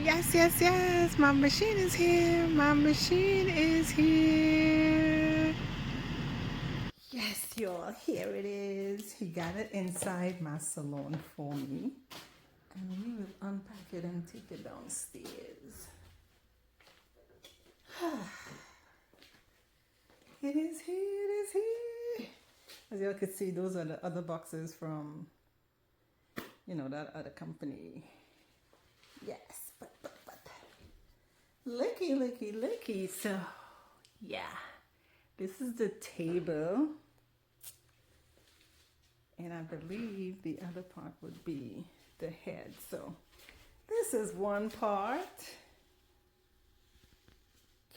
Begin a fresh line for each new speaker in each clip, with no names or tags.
yes, yes, yes. My machine is here. My machine is here. Yes, y'all. Here it is. He got it inside my salon for me. And we will unpack it and take it downstairs. It is here. It is here. As y'all can see, those are the other boxes from, that other company. Yes, but. Looky. So, yeah. This is the table. And I believe the other part would be the head. So, this is one part.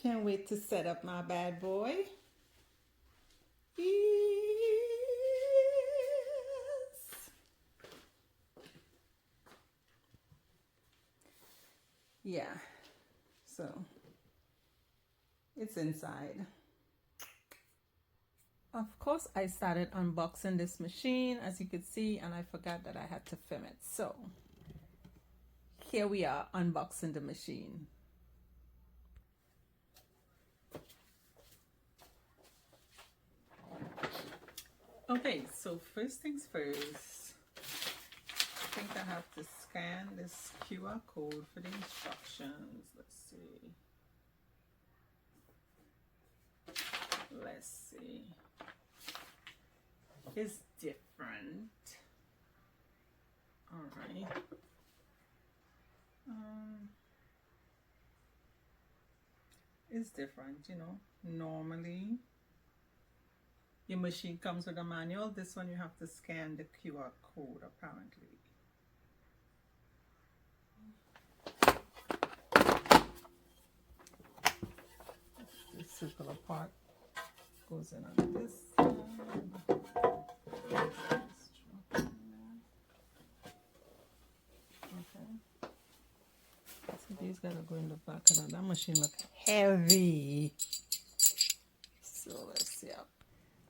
Can't wait to set up my bad boy. Yes. Yeah. So, it's inside. Of course, I started unboxing this machine, as you could see, and I forgot that I had to film it. So, here we are unboxing the machine. Okay, so first things first, I think I have to scan this QR code for the instructions. Let's see. It's different. All right. It's different, Normally, your machine comes with a manual. This one you have to scan the QR code, apparently. This circular part goes in on this side. Okay. So these gotta go in the back of that machine. Look heavy. So let's see up.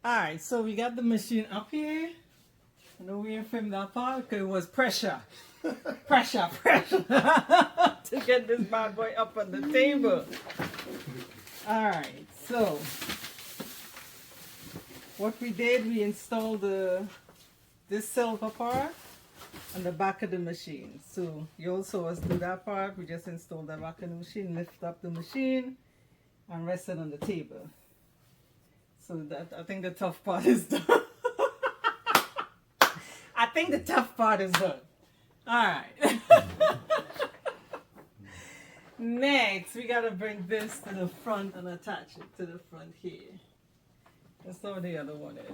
Alright, so we got the machine up here. I know we didn't film that part because it was pressure. pressure to get this bad boy up on the table. Alright, so what we did, we installed this silver part on the back of the machine. So you also us do that part. We just installed the back of the machine, lift up the machine, and rest it on the table. So that I think the tough part is done. I think the tough part is done. All right. Next, we gotta bring this to the front and attach it to the front here. That's how the other one is.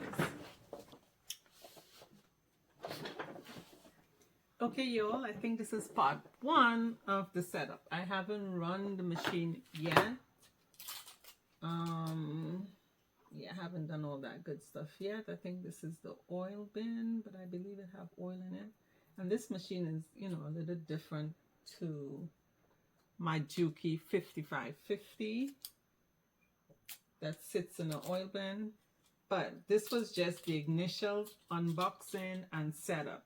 Okay, y'all, I think this is part one of the setup. I haven't run the machine yet. Yeah, I haven't done all that good stuff yet. I think this is the oil bin, but I believe it have oil in it. And this machine is, a little different to my Juki 5550 that sits in the oil bin. But this was just the initial unboxing and setup.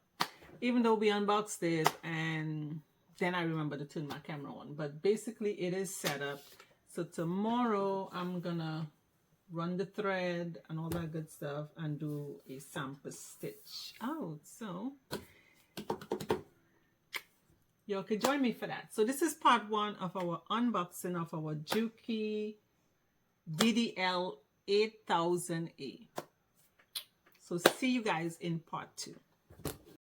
Even though we unboxed it and then I remember to turn my camera on. But basically it is set up. So tomorrow I'm gonna run the thread and all that good stuff and do a sample stitch out. So y'all can join me for that. So this is part one of our unboxing of our Juki DDL 8000A. So see you guys in part two.